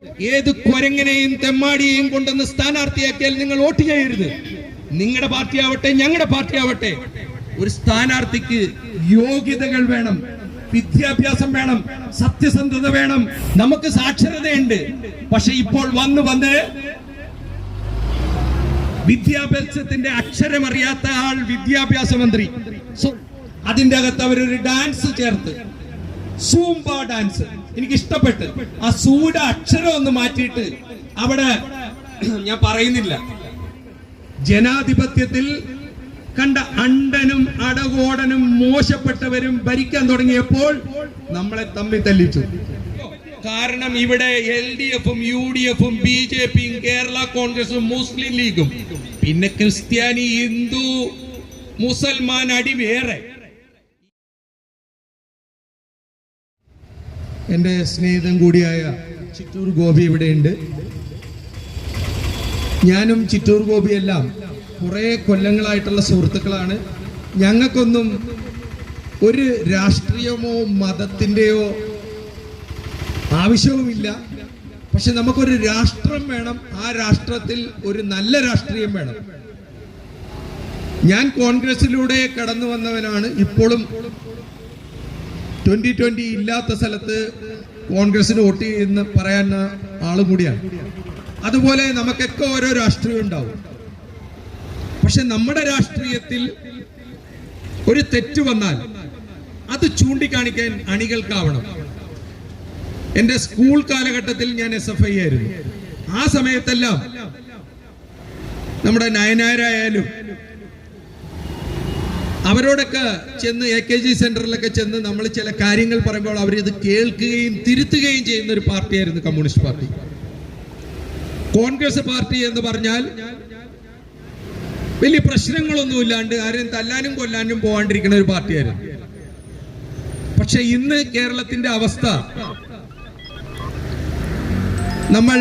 ഏത് കൊരങ്ങനെയും തെമ്മാടിയെയും കൊണ്ടുവന്ന് സ്ഥാനാർത്ഥിയാക്കിയാൽ നിങ്ങൾ വോട്ട് ചെയ്യരുത്. നിങ്ങളുടെ പാർട്ടി ആവട്ടെ ഞങ്ങളുടെ പാർട്ടി ആവട്ടെ, ഒരു സ്ഥാനാർത്ഥിക്ക് യോഗ്യതകൾ വേണം, വിദ്യാഭ്യാസം വേണം, സത്യസന്ധത വേണം. നമുക്ക് സാക്ഷരതയുണ്ട്, പക്ഷെ ഇപ്പോൾ വന്ന് വിദ്യാഭ്യാസത്തിന്റെ അക്ഷരമറിയാത്ത ആൾ വിദ്യാഭ്യാസ മന്ത്രി. അതിന്റെ അകത്ത് അവരൊരു ഡാൻസ് ചേർത്ത്, സൂംബ ഡാൻസ്, എനിക്ക് ഇഷ്ടപ്പെട്ട്. ആ സൂടെ അക്ഷരം ഒന്ന് മാറ്റിയിട്ട് അവിടെ ഞാൻ പറയുന്നില്ല, ജനാധിപത്യത്തിൽ കണ്ട അണ്ടനും അടകോടനും മോശപ്പെട്ടവരും ഭരിക്കാൻ തുടങ്ങിയപ്പോൾ നമ്മളെ തമ്മിൽ തല്ലിച്ചു. കാരണം ഇവിടെ LDF-ഉം UDF-ഉം BJP-യും കേരള കോൺഗ്രസും മുസ്ലിം ലീഗും, പിന്നെ ക്രിസ്ത്യാനി, ഹിന്ദു, മുസൽമാൻ അടി വേറെ. എൻ്റെ സ്നേഹിതൻ കൂടിയായ ചിറ്റൂർ ഗോപി ഇവിടെയുണ്ട്. ഞാനും ചിറ്റൂർ ഗോപിയെല്ലാം കുറേ കൊല്ലങ്ങളായിട്ടുള്ള സുഹൃത്തുക്കളാണ്. ഞങ്ങൾക്കൊന്നും ഒരു രാഷ്ട്രീയമോ മതത്തിൻ്റെയോ ആവശ്യവുമില്ല. പക്ഷെ നമുക്കൊരു രാഷ്ട്രം വേണം, ആ രാഷ്ട്രത്തിൽ ഒരു നല്ല രാഷ്ട്രീയം വേണം. ഞാൻ കോൺഗ്രസിലൂടെ കടന്നു വന്നവനാണ്. ഇപ്പോഴും 2020 ഇല്ലാത്ത സ്ഥലത്ത് കോൺഗ്രസിന് വോട്ട് ചെയ്യുന്ന പറയാൻ ആളും കൂടിയാണ്. അതുപോലെ നമുക്കൊക്കെ ഓരോ രാഷ്ട്രീയം ഉണ്ടാവും. പക്ഷെ നമ്മുടെ രാഷ്ട്രീയത്തിൽ ഒരു തെറ്റ് വന്നാൽ അത് ചൂണ്ടിക്കാണിക്കാൻ അണികൾക്കാവണം. എൻ്റെ സ്കൂൾ കാലഘട്ടത്തിൽ ഞാൻ SFI ആയിരുന്നു. ആ സമയത്തെല്ലാം നമ്മുടെ നയനാരായാലും അവരോടൊക്കെ ചെന്ന് AKG സെന്ററിലൊക്കെ ചെന്ന് നമ്മൾ ചില കാര്യങ്ങൾ പറയുമ്പോൾ അവരിത് കേൾക്കുകയും തിരുത്തുകയും ചെയ്യുന്ന ഒരു പാർട്ടിയായിരുന്നു കമ്മ്യൂണിസ്റ്റ് പാർട്ടി. കോൺഗ്രസ് പാർട്ടി എന്ന് പറഞ്ഞാൽ വലിയ പ്രശ്നങ്ങളൊന്നും ഇല്ലാണ്ട് ആരെയും തല്ലാനും കൊല്ലാനും പോകാണ്ടിരിക്കുന്ന ഒരു പാർട്ടിയായിരുന്നു. പക്ഷെ ഇന്ന് കേരളത്തിന്റെ അവസ്ഥ നമ്മൾ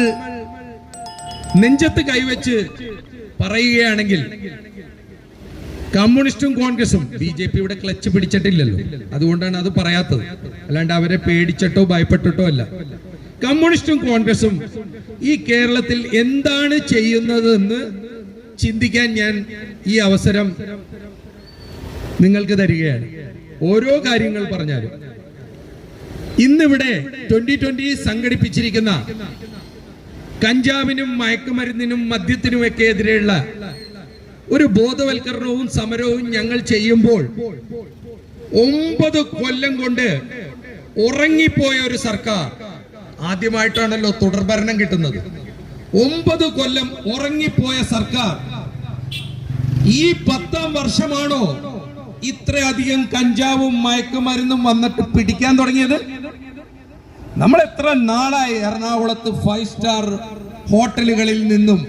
നെഞ്ചത്ത് കൈവച്ച് പറയുകയാണെങ്കിൽ കമ്മ്യൂണിസ്റ്റും കോൺഗ്രസും, BJP ഇവിടെ ക്ലച്ച് പിടിച്ചിട്ടില്ലല്ലോ, അതുകൊണ്ടാണ് അത് പറയാത്തത്, അല്ലാണ്ട് അവരെ പേടിച്ചിട്ടോ ഭയപ്പെട്ടിട്ടോ അല്ല. കമ്മ്യൂണിസ്റ്റും കോൺഗ്രസും ഈ കേരളത്തിൽ എന്താണ് ചെയ്യുന്നതെന്ന് ചിന്തിക്കാൻ ഞാൻ ഈ അവസരം നിങ്ങൾക്ക് തരികയാണ്. ഓരോ കാര്യങ്ങൾ പറഞ്ഞാലും ഇന്നിവിടെ 2020 സംഘടിപ്പിച്ചിരിക്കുന്ന കഞ്ചാവിനും മയക്കുമരുന്നിനും മദ്യത്തിനുമൊക്കെ എതിരെയുള്ള ഒരു ബോധവൽക്കരണവും സമരവും ഞങ്ങൾ ചെയ്യുമ്പോൾ 9 കൊല്ലം കൊണ്ട് ഉറങ്ങിപ്പോയ ഒരു സർക്കാർ ആദ്യമായിട്ടാണല്ലോ തുടർഭരണം കിട്ടുന്നത്. 9 കൊല്ലം ഉറങ്ങിപ്പോയ സർക്കാർ ഈ 10ാം വർഷമാണോ ഇത്രയധികം കഞ്ചാവും മയക്കുമരുന്നും വന്നിട്ട് പിടിക്കാൻ തുടങ്ങിയത്? നമ്മൾ എത്ര നാളായി എറണാകുളത്ത് 5 സ്റ്റാർ ഹോട്ടലുകളിൽ നിന്നും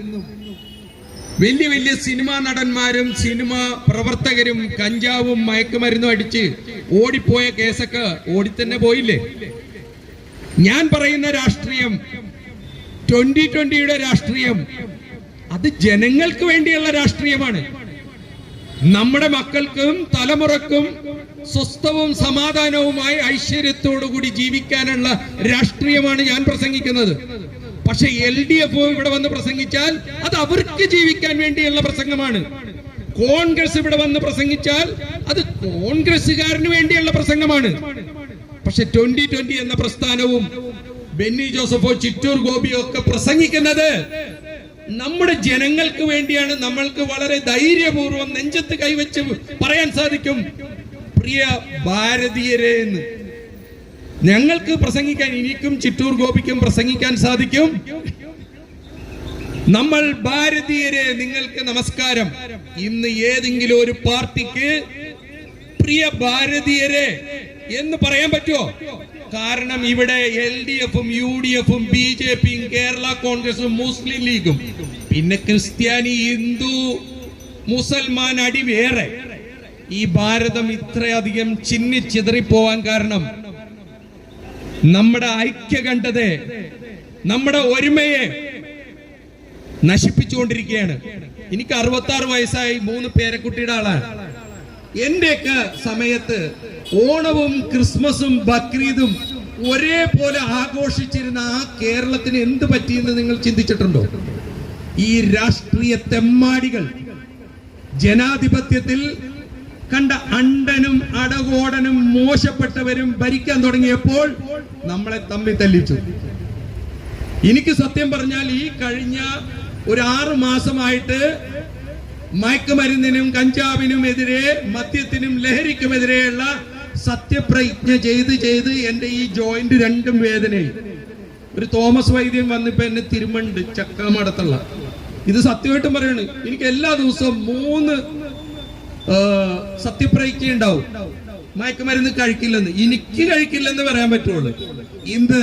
വലിയ വലിയ സിനിമാ നടന്മാരും സിനിമാ പ്രവർത്തകരും കഞ്ചാവും മയക്കുമരുന്നും അടിച്ച് ഓടിപ്പോയ കേസൊക്കെ ഓടിത്തന്നെ പോയില്ലേ? ഞാൻ പറയുന്ന രാഷ്ട്രീയം 2020യുടെ രാഷ്ട്രീയം അത് ജനങ്ങൾക്ക് വേണ്ടിയുള്ള രാഷ്ട്രീയമാണ്. നമ്മുടെ മക്കൾക്കും തലമുറക്കും സ്വസ്ഥവും സമാധാനവുമായി ഐശ്വര്യത്തോടുകൂടി ജീവിക്കാനുള്ള രാഷ്ട്രീയമാണ് ഞാൻ പ്രസംഗിക്കുന്നത്. പക്ഷെ LDF ഇവിടെ വന്ന് പ്രസംഗിച്ചാൽ അത് അവർക്ക് ജീവിക്കാൻ വേണ്ടിയുള്ള പ്രസംഗമാണ്. കോൺഗ്രസ് ഇവിടെ വന്ന് പ്രസംഗിച്ചാൽ അത് കോൺഗ്രസുകാരന് വേണ്ടിയുള്ള പ്രസംഗമാണ്. പക്ഷെ 2020 എന്ന പ്രസ്ഥാനവും ബെന്നി ജോസഫോ ചിറ്റൂർ ഗോപിയോ ഒക്കെ പ്രസംഗിക്കുന്നത് നമ്മുടെ ജനങ്ങൾക്ക് വേണ്ടിയാണ്. നമ്മൾക്ക് വളരെ ധൈര്യപൂർവ്വം നെഞ്ചത്ത് കൈവച്ച് പറയാൻ സാധിക്കും, പ്രിയ ഭാരതീയരെ എന്ന്. ഞങ്ങൾക്ക് പ്രസംഗിക്കാൻ, എനിക്കും ചിറ്റൂർ ഗോപിക്കും പ്രസംഗിക്കാൻ സാധിക്കും, നമ്മൾ ഭാരതീയരെ നിങ്ങൾക്ക് നമസ്കാരം. ഇന്ന് ഏതെങ്കിലും ഒരു പാർട്ടിക്ക് പ്രിയ ഭാരതീയരെ എന്ന് പറയാൻ പറ്റുമോ? കാരണം ഇവിടെ LDF-ഉം UDF-ഉം BJP-യും കേരള കോൺഗ്രസും മുസ്ലിം ലീഗും, പിന്നെ ക്രിസ്ത്യാനി, ഹിന്ദു, മുസൽമാൻ അടി വേറെ. ഈ ഭാരതം ഇത്രയധികം ചിന്നിച്ചിതറിപ്പോവാൻ കാരണം നമ്മുടെ ഐക്യകണ്ഠതയെ, നമ്മുടെ ഒരുമയെ നശിപ്പിച്ചുകൊണ്ടിരിക്കുകയാണ്. എനിക്ക് 66 വയസ്സായി, 3 പേരക്കുട്ടിയുടെ ആളാണ്. എന്റെയൊക്കെ സമയത്ത് ഓണവും ക്രിസ്മസും ബക്രീദും ഒരേപോലെ ആഘോഷിച്ചിരുന്ന ആ കേരളത്തിന് എന്ത് പറ്റിയെന്ന് നിങ്ങൾ ചിന്തിച്ചിട്ടുണ്ടോ? ഈ രാഷ്ട്രീയ തെമ്മാടികൾ ജനാധിപത്യത്തിൽ കണ്ട അണ്ടനും അടകോടനും മോശപ്പെട്ടവരും ഭരിക്കാൻ തുടങ്ങിയപ്പോൾ നമ്മളെ തമ്മിൽ തല്ലിച്ചു. എനിക്ക് സത്യം പറഞ്ഞാൽ ഈ കഴിഞ്ഞ ഒരു 6 മാസമായിട്ട് മയക്കുമരുന്നിനും കഞ്ചാവിനും എതിരെ, മദ്യത്തിനും ലഹരിക്കുമെതിരെയുള്ള സത്യപ്രതിജ്ഞ ചെയ്ത് എന്റെ ഈ ജോയിന്റ് രണ്ടും വേദനയും. ഒരു തോമസ് വൈദ്യൻ വന്നിപ്പോ എന്നെ തിരുമണ്ട് ചക്കാമടത്തുള്ള, ഇത് സത്യമായിട്ടും പറയാണ്, എനിക്ക് എല്ലാ ദിവസവും 3 സത്യപ്രതിജ്ഞ ഉണ്ടാവും. മയക്കുമരുന്ന് കഴിക്കില്ലെന്ന്, എനിക്ക് കഴിക്കില്ലെന്ന് പറയാൻ പറ്റുള്ളൂ. ഇന്ന്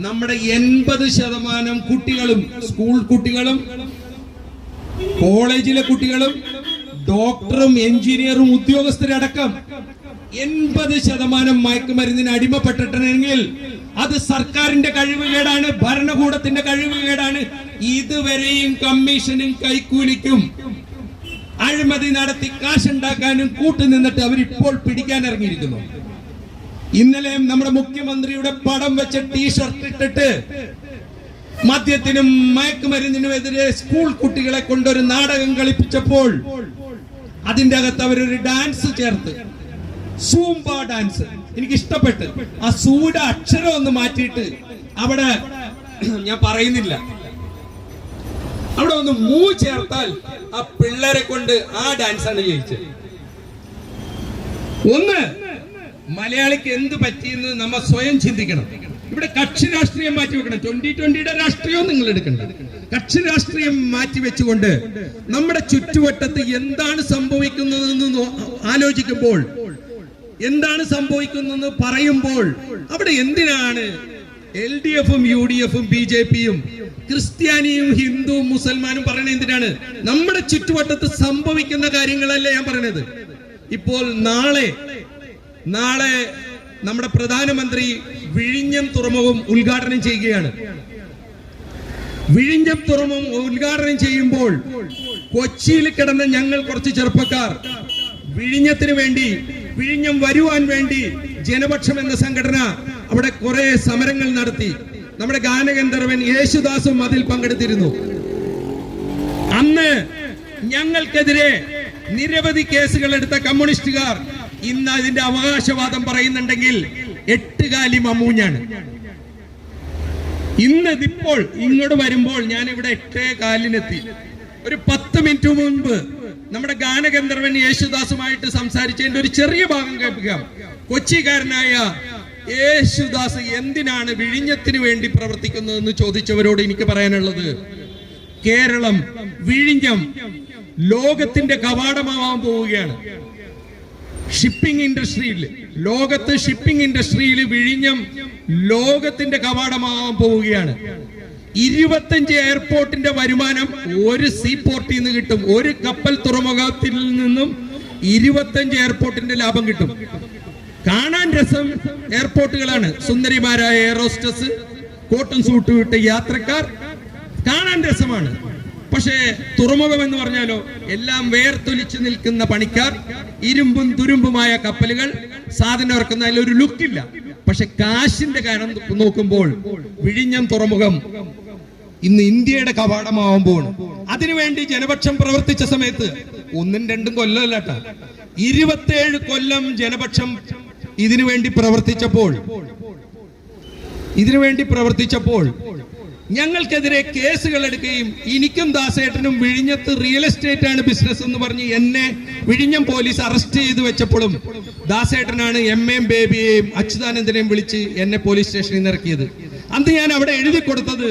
നമ്മുടെ 80% കുട്ടികളും, സ്കൂൾ കുട്ടികളും കോളേജിലെ കുട്ടികളും ഡോക്ടറും എഞ്ചിനീയറും ഉദ്യോഗസ്ഥരടക്കം 80% മയക്കുമരുന്നിന് അടിമപ്പെട്ടിട്ടുണ്ടെങ്കിൽ അത് സർക്കാരിന്റെ കഴിവുകേടാണ്, ഭരണകൂടത്തിന്റെ കഴിവുകേടാണ്. ഇതുവരെയും കമ്മീഷനും കൈക്കൂലിക്കും അഴിമതി നടത്തി കാശുണ്ടാക്കാനും കൂട്ടുനിന്നിട്ട് അവരിപ്പോൾ പിടിക്കാൻ ഇറങ്ങിയിരിക്കുന്നു. ഇന്നലെ നമ്മുടെ മുഖ്യമന്ത്രിയുടെ പടം വെച്ച ടീഷർട്ട് ഇട്ടിട്ട് മദ്യത്തിനും മയക്കുമരുന്നിനും എതിരെ സ്കൂൾ കുട്ടികളെ കൊണ്ടൊരു നാടകം കളിപ്പിച്ചപ്പോൾ അതിന്റെ അകത്ത് അവരൊരു ഡാൻസ് ചേർത്ത്, സൂംബ ഡാൻസ്. എനിക്ക് ഇഷ്ടപ്പെട്ട് ആ സൂടെ അക്ഷരം ഒന്ന് മാറ്റിയിട്ട് അവിടെ, ഞാൻ പറയുന്നില്ല, അവിടെ ഒന്ന് മൂ ചേർത്താൽ ആ പിള്ളേരെ കൊണ്ട് ആ ഡാൻസാണ് ജയിച്ചത്. ഒന്ന് മലയാളിക്ക് എന്ത് പറ്റിയെന്ന് നമ്മ സ്വയം ചിന്തിക്കണം. ഇവിടെ കക്ഷി രാഷ്ട്രീയം മാറ്റി വെക്കണം. 2020 രാഷ്ട്രീയവും നിങ്ങൾ എടുക്കണ്ട. കക്ഷി രാഷ്ട്രീയം മാറ്റി വെച്ചുകൊണ്ട് നമ്മുടെ ചുറ്റുവട്ടത്ത് എന്താണ് സംഭവിക്കുന്നതെന്ന് ആലോചിക്കുമ്പോൾ, എന്താണ് സംഭവിക്കുന്നതെന്ന് പറയുമ്പോൾ, അവിടെ എന്തിനാണ് LDFും UDFും BJPയും ക്രിസ്ത്യാനിയും ഹിന്ദുവും മുസൽമാനും പറയണത്? എന്തിനാണ്? നമ്മുടെ ചുറ്റുവട്ടത്ത് സംഭവിക്കുന്ന കാര്യങ്ങളല്ലേ ഞാൻ പറയണത്. ഇപ്പോൾ നാളെ നമ്മുടെ പ്രധാനമന്ത്രി വിഴിഞ്ഞം തുറമുഖം ഉദ്ഘാടനം ചെയ്യുകയാണ്. വിഴിഞ്ഞം തുറമുഖം ഉദ്ഘാടനം ചെയ്യുമ്പോൾ കൊച്ചിയിൽ കിടന്ന ഞങ്ങൾ കുറച്ച് ചെറുപ്പക്കാർ വിഴിഞ്ഞത്തിന് വേണ്ടി, വിഴിഞ്ഞം വരുവാൻ വേണ്ടി ജനപക്ഷം എന്ന സംഘടന അവിടെ കുറെ സമരങ്ങൾ നടത്തി. നമ്മുടെ ഗാനഗന്ധർവൻ യേശുദാസും അതിൽ പങ്കെടുത്തിരുന്നു. അന്ന് ഞങ്ങൾക്കെതിരെ നിരവധി കേസുകൾ എടുത്ത കമ്മ്യൂണിസ്റ്റുകാർ ഇന്ന് അതിന്റെ അവകാശവാദം പറയുന്നുണ്ടെങ്കിൽ 8 കാലി മമ്മൂഞ്ഞാണ്. ഇന്ന് ഇപ്പോൾ ഇങ്ങോട്ട് വരുമ്പോൾ ഞാൻ ഇവിടെ 8 കാലിനെത്തി. ഒരു 10 മിനിറ്റ് മുൻപ് നമ്മുടെ ഗാനഗന്ധർവൻ യേശുദാസുമായിട്ട് സംസാരിച്ചതിന്റെ ഒരു ചെറിയ ഭാഗം കേൾപ്പിക്കാം. കൊച്ചിക്കാരനായ യേശുദാസ് എന്തിനാണ് വിഴിഞ്ഞത്തിന് വേണ്ടി പ്രവർത്തിക്കുന്നതെന്ന് ചോദിച്ചവരോട് എനിക്ക് പറയാനുള്ളത്, കേരളം, വിഴിഞ്ഞം ലോകത്തിന്റെ കവാടമാവാൻ പോവുകയാണ്. ഷിപ്പിംഗ് ഇൻഡസ്ട്രിയിൽ, ലോകത്ത് ഷിപ്പിംഗ് ഇൻഡസ്ട്രിയിൽ വിഴിഞ്ഞം ലോകത്തിന്റെ കവാടമാവാൻ പോവുകയാണ്. 25 എയർപോർട്ടിന്റെ വരുമാനം ഒരു സീപോർട്ടിൽ നിന്ന് കിട്ടും. ഒരു കപ്പൽ തുറമുഖത്തിൽ നിന്നും 25 എയർപോർട്ടിന്റെ ലാഭം കിട്ടും. കാണാൻ രസം എയർപോർട്ടുകളാണ്. സുന്ദരിമാരായ എയറോസ്റ്റസ്, കോട്ടും സൂട്ടും ഇട്ട യാത്രക്കാർ, കാണാൻ രസമാണ്. പക്ഷേ തുറമുഖം എന്ന് പറഞ്ഞാലോ എല്ലാം വേർത്തൊലിച്ചു നിൽക്കുന്ന പണിക്കാർ, ഇരുമ്പും തുരുമ്പുമായ കപ്പലുകൾ, സാധനം ഇറക്കുന്നതിൽ ഒരു ലുക്കില്ല. പക്ഷെ കാശിന്റെ കാര്യം നോക്കുമ്പോൾ വിഴിഞ്ഞം തുറമുഖം ഇന്ന് ഇന്ത്യയുടെ കവാടമാവുമ്പോൾ, അതിനുവേണ്ടി ജനപക്ഷം പ്രവർത്തിച്ച സമയത്ത് 1-2 കൊല്ലമല്ലാട്ട, 27 കൊല്ലം ജനപക്ഷം ഇതിനുവേണ്ടി പ്രവർത്തിച്ചപ്പോൾ ഞങ്ങൾക്കെതിരെ കേസുകൾ എടുക്കുകയും എനിക്കും ദാസേട്ടനും വിഴിഞ്ഞത്ത് റിയൽ എസ്റ്റേറ്റ് ആണ് ബിസിനസ് എന്ന് പറഞ്ഞ് എന്നെ വിഴിഞ്ഞം പോലീസ് അറസ്റ്റ് ചെയ്ത് വെച്ചപ്പോഴും ദാസേട്ടനാണ് എം ബേബിയെയും അച്യുതാനന്ദനെയും വിളിച്ച് എന്നെ പോലീസ് സ്റ്റേഷനിൽ നിന്ന് ഇറക്കിയത്. അന്ന് ഞാൻ അവിടെ എഴുതി കൊടുത്തത്,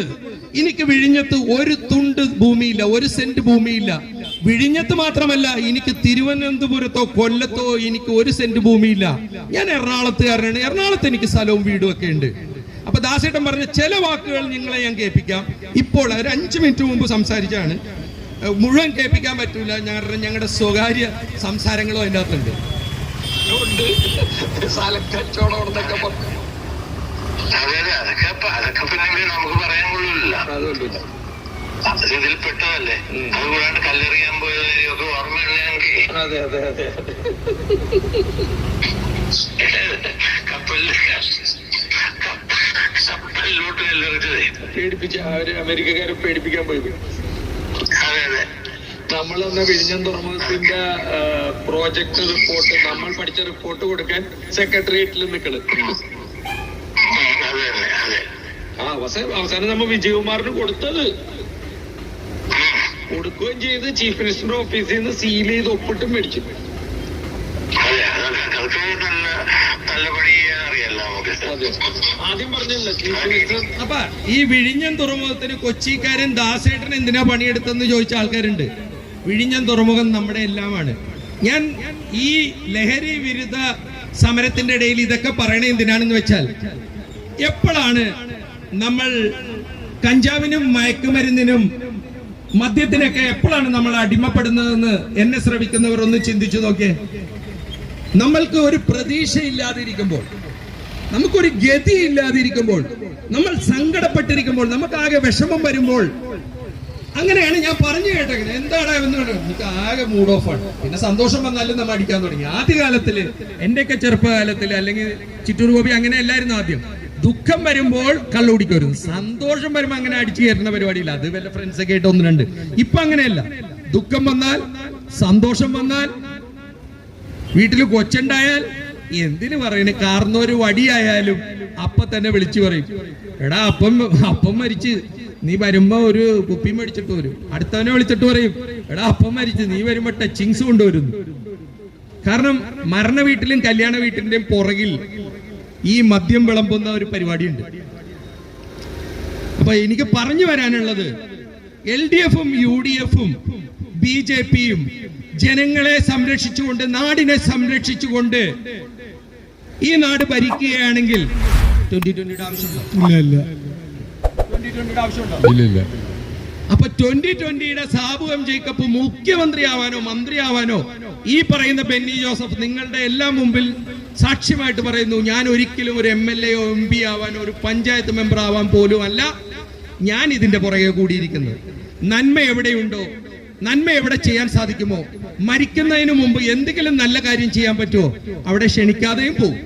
എനിക്ക് വിഴിഞ്ഞത്ത് ഒരു തുണ്ട് ഭൂമിയില്ല, 1 സെന്റ് ഭൂമിയില്ല. വിഴിഞ്ഞത്ത് മാത്രമല്ല, എനിക്ക് തിരുവനന്തപുരത്തോ കൊല്ലത്തോ എനിക്ക് 1 സെന്റ് ഭൂമിയില്ല. ഞാൻ എറണാകുളത്തുകാരനാണ്, എറണാകുളത്ത് എനിക്ക് സ്ഥലവും വീടും ഒക്കെ ഉണ്ട്. അപ്പൊ ദാസേട്ടൻ പറഞ്ഞ ചില വാക്കുകൾ നിങ്ങളെ ഞാൻ കേൾപ്പിക്കാം. ഇപ്പോൾ ഒരു 5 മിനിറ്റ് മുമ്പ് സംസാരിച്ചാണ്, മുഴുവൻ കേൾപ്പിക്കാൻ പറ്റൂല, ഞങ്ങളുടെ സ്വകാര്യ സംസാരങ്ങളും അതിൻ്റെ അകത്തുണ്ട്. അതൊക്കെ പിന്നെ നമുക്ക് പറയാൻ കൊള്ളില്ല, ഇതിൽ പെട്ടതല്ലേ. അതുകൂടാണ്ട് കല്ലെറിയാൻ പോയതൊക്കെ ഓർമ്മയുള്ള ഞങ്ങൾക്ക്. അതെ അതെ അതെ ചോദിച്ചതേ. അവര് അമേരിക്കക്കാരെ പേടിപ്പിക്കാൻ പോയി. അതെ അതെ. നമ്മളെന്ന വിഴിഞ്ഞം തുറമുഖത്തിന്റെ പ്രോജക്ട് റിപ്പോർട്ട്, നമ്മൾ പഠിച്ച റിപ്പോർട്ട് കൊടുക്കാൻ സെക്രട്ടേറിയറ്റിൽ നിൽക്കണം. അതെ അതെ അതെ. അവസാനം നമ്മൾ വിജയകുമാറിന് കൊടുത്തത് കൊടുക്കുകയും ചെയ്ത് ചീഫ് മിനിസ്റ്റർ ഓഫീസിൽ നിന്ന് സീൽ ചെയ്ത് ഒപ്പിട്ടും മേടിച്ചു. അതെ അതൊക്കെ നല്ല പണി ചെയ്യാൻ അറിയാലോ നമുക്ക്. ആദ്യം പറഞ്ഞില്ല ചീഫ് മിനിസ്റ്റർ. അപ്പൊ ഈ വിഴിഞ്ഞം തുറമുഖത്തിന് കൊച്ചിക്കാരൻ ദാസേട്ടൻ എന്തിനാ പണിയെടുത്തെന്ന് ചോദിച്ച ആൾക്കാരുണ്ട്. വിഴിഞ്ഞം തുറമുഖം നമ്മുടെ എല്ലാമാണ്. ഞാൻ ഈ ലഹരി വിരുദ്ധ സമരത്തിന്റെ ഇടയിൽ ഇതൊക്കെ പറയണേ എന്തിനാണെന്ന് വെച്ചാൽ, എപ്പോഴാണ് നമ്മൾ കഞ്ചാവിനും മയക്കുമരുന്നിനും മദ്യത്തിനൊക്കെ എപ്പോഴാണ് നമ്മൾ അടിമപ്പെടുന്നതെന്ന് എന്നെ ശ്രമിക്കുന്നവർ ഒന്ന് ചിന്തിച്ചു നോക്കിയേ. നമ്മൾക്ക് ഒരു പ്രതീക്ഷയില്ലാതിരിക്കുമ്പോൾ, നമുക്കൊരു ഗതി ഇല്ലാതിരിക്കുമ്പോൾ, നമ്മൾ സങ്കടപ്പെട്ടിരിക്കുമ്പോൾ, നമുക്കാകെ വിഷമം വരുമ്പോൾ, അങ്ങനെയാണ് ഞാൻ പറഞ്ഞു കേട്ടത്. എന്താണ് എനിക്ക് ആകെ മൂഡ് ഓഫ് ആണ്. പിന്നെ സന്തോഷം വന്നാലും നമ്മൾ അടിക്കാൻ തുടങ്ങി. ആദ്യകാലത്തില്, എന്റെയൊക്കെ ചെറുപ്പകാലത്തില് അല്ലെങ്കിൽ ചിറ്റൂർ ഗോപി അങ്ങനെ അല്ലായിരുന്നു. ആദ്യം ദുഃഖം വരുമ്പോൾ കള്ളു കുടിക്കുമായിരുന്നു, സന്തോഷം വരുമ്പോ അങ്ങനെ അടിച്ചു കയറുന്ന പരിപാടിയില്ല. അത് വല്ല ഫ്രണ്ട്സ് ഒക്കെ ആയിട്ട് 1-2. ഇപ്പൊ അങ്ങനെയല്ല. ദുഃഖം വന്നാൽ, സന്തോഷം വന്നാൽ, വീട്ടിൽ കൊച്ചുണ്ടായാൽ, എന്തിനു പറയുന്നു, കാർന്നൊരു വടിയായാലും അപ്പൊ തന്നെ വിളിച്ചു പറയും, എടാ അപ്പം മരിച്ച്, നീ വരുമ്പോ ഒരു കുപ്പി മേടിച്ചിട്ട് വരും. അടുത്തവനെ വിളിച്ചിട്ട് പറയും, എടാ അപ്പം മരിച്ച്, നീ വരുമ്പോ ടച്ചിങ്സ് കൊണ്ടുവരുന്നു. കാരണം മരണ വീട്ടിലും കല്യാണ വീട്ടിന്റെയും പുറകിൽ ഈ മദ്യം വിളമ്പുന്ന ഒരു പരിപാടിയുണ്ട്. അപ്പൊ എനിക്ക് പറഞ്ഞു വരാനുള്ളത്, LDFും UDFും BJPയും ജനങ്ങളെ സംരക്ഷിച്ചുകൊണ്ട്, നാടിനെ സംരക്ഷിച്ചുകൊണ്ട് ഈ നാട് ഭരിക്കുകയാണെങ്കിൽ 2020 ആവശ്യമുണ്ടോ? ഇല്ല. അപ്പൊ 2020 സാബു എം ജേക്കബ് മുഖ്യമന്ത്രിയാവാനോ മന്ത്രിയാവാനോ ഈ പറയുന്ന ബെന്നി ജോസഫ് നിങ്ങളുടെ എല്ലാം മുമ്പിൽ സാക്ഷ്യമായിട്ട് പറയുന്നു, ഞാൻ ഒരിക്കലും ഒരു MLAയോ MP ആവാനോ ഒരു പഞ്ചായത്ത് മെമ്പർ ആവാൻ പോലും അല്ല ഞാൻ ഇതിന്റെ പുറകെ കൂടിയിരിക്കുന്നത്. നന്മ എവിടെയുണ്ടോ, നന്മ എവിടെ ചെയ്യാൻ സാധിക്കുമോ, മരിക്കുന്നതിന് മുമ്പ് എന്തെങ്കിലും നല്ല കാര്യം ചെയ്യാൻ പറ്റുമോ അവിടെ ക്ഷണിക്കാതെയും പോകും.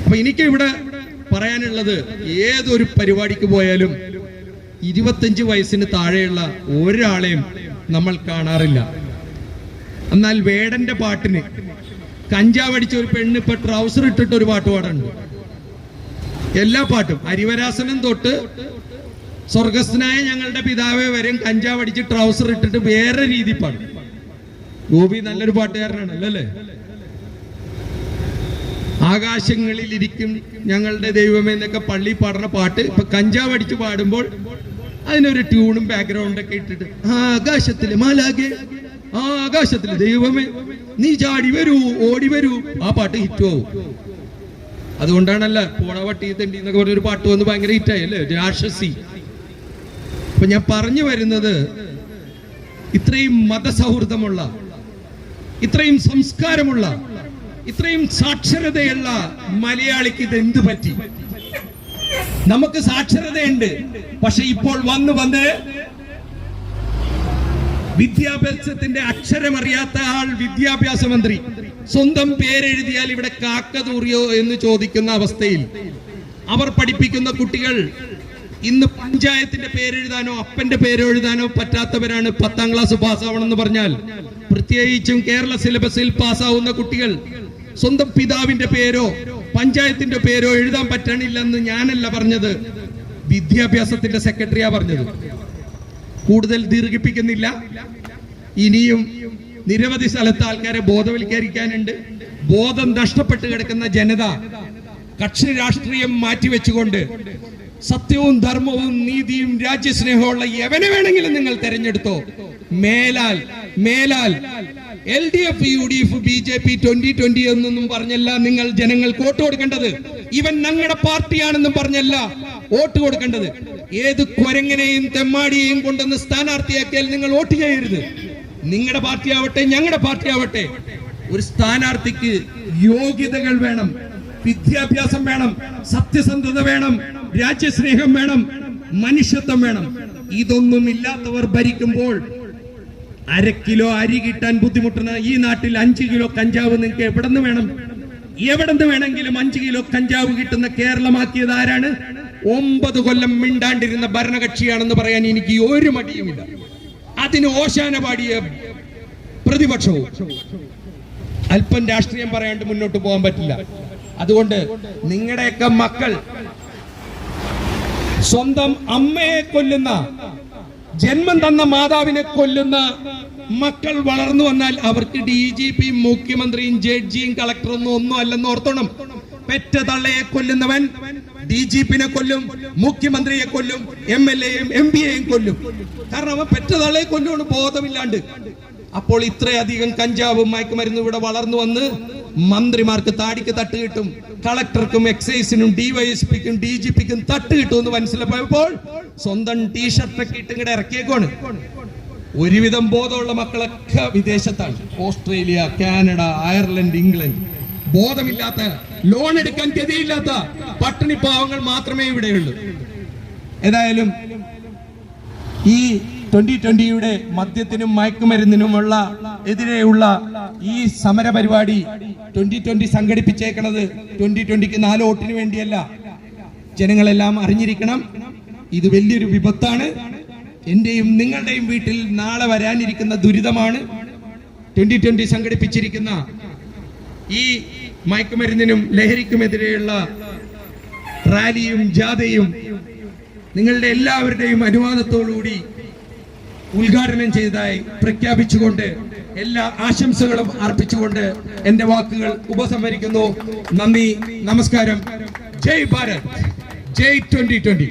അപ്പൊ എനിക്ക് ഇവിടെ പറയാനുള്ളത്, ഏതൊരു പരിപാടിക്ക് പോയാലും 25 വയസ്സിന് താഴെയുള്ള ഒരാളെയും നമ്മൾ കാണാറില്ല. എന്നാൽ വേടന്റെ പാട്ടിന് കഞ്ചാവടിച്ച ഒരു പെണ്ണ് ഇപ്പൊ ട്രൗസർ ഇട്ടിട്ട് ഒരു പാട്ട് പാടുന്നുണ്ട്. എല്ലാ പാട്ടും ഹരിവരാസനം തൊട്ട് സ്വർഗസ്ഥനായ ഞങ്ങളുടെ പിതാവേ വരെയും കഞ്ചാവടിച്ച് ട്രൗസർ ഇട്ടിട്ട് വേറെ രീതി പാടും. ഗോപി നല്ലൊരു പാട്ടുകാരനാണ് അല്ലേ? ആകാശങ്ങളിൽ ഇരിക്കും ഞങ്ങളുടെ ദൈവമേ എന്നൊക്കെ പള്ളി പാടുന്ന പാട്ട് ഇപ്പൊ കഞ്ചാവ് അടിച്ച് പാടുമ്പോൾ അതിനൊരു ട്യൂണും ബാക്ക്ഗ്രൗണ്ടൊക്കെ ഇട്ടിട്ട് ആകാശത്തില് മാലാകെ, ആകാശത്തില് ദൈവമേ നീ ചാടി വരൂ ഓടി വരൂ, ആ പാട്ട് ഹിറ്റ് ആവും. അതുകൊണ്ടാണല്ല പോണ വട്ടി തെണ്ടി എന്നൊക്കെ പറഞ്ഞൊരു പാട്ട് വന്ന് ഭയങ്കര ഹിറ്റായി അല്ലേ, രാക്ഷസി. അപ്പൊ ഞാൻ പറഞ്ഞു വരുന്നത്, ഇത്രയും മതസൗഹൃദമുള്ള, ഇത്രയും സംസ്കാരമുള്ള, ഇത്രയും സാക്ഷരതയുള്ള മലയാളിക്ക് ഇത് എന്ത് പറ്റി? നമുക്ക് സാക്ഷരതയുണ്ട്, പക്ഷെ ഇപ്പോൾ വന്ന് വിദ്യാഭ്യാസത്തിന്റെ അക്ഷരമറിയാത്ത ആൾ വിദ്യാഭ്യാസ മന്ത്രി സ്വന്തം പേരെഴുതിയാൽ ഇവിടെ കാക്കതൂറിയോ എന്ന് ചോദിക്കുന്ന അവസ്ഥയിൽ അവർ പഠിപ്പിക്കുന്ന കുട്ടികൾ ഇന്ന് പഞ്ചായത്തിന്റെ പേരെഴുതാനോ അപ്പന്റെ പേരെഴുതാനോ പറ്റാത്തവരാണ് 10ാം ക്ലാസ് പാസ്സാവണമെന്ന് പറഞ്ഞാൽ. പ്രത്യേകിച്ചും കേരള സിലബസിൽ പാസ്സാവുന്ന കുട്ടികൾ സ്വന്തം പിതാവിന്റെ പേരോ പഞ്ചായത്തിന്റെ പേരോ എഴുതാൻ പറ്റണില്ലെന്ന് ഞാനല്ല പറഞ്ഞത്, വിദ്യാഭ്യാസത്തിന്റെ സെക്രട്ടറിയാ പറഞ്ഞത്. കൂടുതൽ ദീർഘിപ്പിക്കുന്നില്ല. ഇനിയും നിരവധി സ്ഥലത്ത് ആൾക്കാരെ ബോധവൽക്കരിക്കാനുണ്ട്. ബോധം നഷ്ടപ്പെട്ട് കിടക്കുന്ന ജനത കക്ഷി രാഷ്ട്രീയം മാറ്റിവെച്ചുകൊണ്ട് സത്യവും ധർമ്മവും നീതിയും രാജ്യസ്നേഹമുള്ള എവനെ വേണമെങ്കിലും നിങ്ങൾ തെരഞ്ഞെടുത്തോ. മേലാൽ LDF UDF BJP 2020 എന്നൊന്നും പറഞ്ഞല്ല നിങ്ങൾ ജനങ്ങൾക്ക് വോട്ട് കൊടുക്കേണ്ടത്. ഇവൻ ഞങ്ങളുടെ പാർട്ടിയാണെന്നും പറഞ്ഞല്ല വോട്ട് കൊടുക്കേണ്ടത്. ഏത് കുരങ്ങനെയും തെമ്മാടിയെയും കൊണ്ടുവന്ന് സ്ഥാനാർത്ഥിയാക്കിയാൽ നിങ്ങൾ വോട്ട് ചെയ്യരുത്. നിങ്ങളുടെ പാർട്ടി ആവട്ടെ ഞങ്ങളുടെ പാർട്ടി ആവട്ടെ, ഒരു സ്ഥാനാർത്ഥിക്ക് യോഗ്യതകൾ വേണം, വിദ്യാഭ്യാസം വേണം, സത്യസന്ധത വേണം, രാജ്യസ്നേഹം വേണം, മനുഷ്യത്വം വേണം. ഇതൊന്നും ഇല്ലാത്തവർ ഭരിക്കുമ്പോൾ 1/2 കിലോ അരി കിട്ടാൻ ബുദ്ധിമുട്ടുന്ന ഈ നാട്ടിൽ 5 കിലോ കഞ്ചാവ് നിങ്ങൾക്ക് എവിടെന്ന് വേണമെങ്കിലും 5 കിലോ കഞ്ചാവ് കിട്ടുന്ന കേരളമാക്കിയത് ആരാണ്? 9 കൊല്ലം മിണ്ടാണ്ടിരുന്ന ഭരണകക്ഷിയാണെന്ന് പറയാൻ എനിക്ക് ഒരു മടിയുമില്ല. അതിന് ഓശാന പാടിയ പ്രതിപക്ഷവും. അല്പം രാഷ്ട്രീയം പറയാണ്ട് മുന്നോട്ട് പോകാൻ പറ്റില്ല. അതുകൊണ്ട് നിങ്ങളുടെയൊക്കെ മക്കൾ സ്വന്തം അമ്മയെ കൊല്ലുന്ന, ജന്മം തന്ന മാതാവിനെ കൊല്ലുന്ന മക്കൾ വളർന്നു വന്നാൽ അവർക്ക് DGP മുഖ്യമന്ത്രിയും ജഡ്ജിയും കളക്ടറും ഒന്നും അല്ലെന്ന് ഓർത്തോണം. പെറ്റ തള്ളയെ കൊല്ലുന്നവൻ DGP-നെ കൊല്ലും, മുഖ്യമന്ത്രിയെ കൊല്ലും, MLA-യും MP-യെയും കൊല്ലും. കാരണം അവൻ പെറ്റ തള്ളയെ കൊല്ലുകൊണ്ട് ബോധമില്ലാണ്ട്. അപ്പോൾ ഇത്രയധികം കഞ്ചാവും മയക്കുമരുന്നും ഇവിടെ വളർന്നു വന്ന് മന്ത്രിമാർക്ക് താടിക്ക് തട്ട് കിട്ടും, കളക്ടർക്കും എക്സൈസിനും DYSP-ക്കും DGP-ക്കും തട്ട് കിട്ടുമെന്ന് മനസ്സിലായപ്പോൾ സ്വന്തം ടീഷർട്ടൊക്കെ ഇട്ട് ഇങ്ങടെ ഇറക്കിയേക്കാണ്. ഒരുവിധം ബോധമുള്ള മക്കളൊക്കെ വിദേശത്താണ്. Australia, Canada, Ireland, England. ബോധമില്ലാത്ത, ലോൺ എടുക്കാൻ ഗതിയില്ലാത്ത പട്ടിണി പാവങ്ങൾ മാത്രമേ ഇവിടെയുള്ളൂ. ഏതായാലും ഈ 2020-യുടെ മദ്യത്തിനും മയക്കുമരുന്നിനുമുള്ള എതിരെയുള്ള ഈ സമര പരിപാടി 2020 സംഘടിപ്പിച്ചേക്കണത് 2020-ക്ക് 4 വോട്ടിന് വേണ്ടിയല്ല. ജനങ്ങളെല്ലാം അറിഞ്ഞിരിക്കണം, ഇത് വലിയൊരു വിപത്താണ്. എന്റെയും നിങ്ങളുടെയും വീട്ടിൽ നാളെ വരാനിരിക്കുന്ന ദുരിതമാണ്. 2020 സംഘടിപ്പിച്ചിരിക്കുന്ന ഈ മയക്കുമരുന്നിനും ലഹരിക്കുമെതിരെയുള്ള റാലിയും ജാഥയും നിങ്ങളുടെ എല്ലാവരുടെയും അനുവാദത്തോടുകൂടി ഉദ്ഘാടനം ചെയ്തതായി പ്രഖ്യാപിച്ചുകൊണ്ട് എല്ലാ ആശംസകളും അർപ്പിച്ചുകൊണ്ട് എന്റെ വാക്കുകൾ ഉപസംഹരിക്കുന്നു. നന്ദി, നമസ്കാരം. ജയ് ഭാരത്, ജയ് 2020.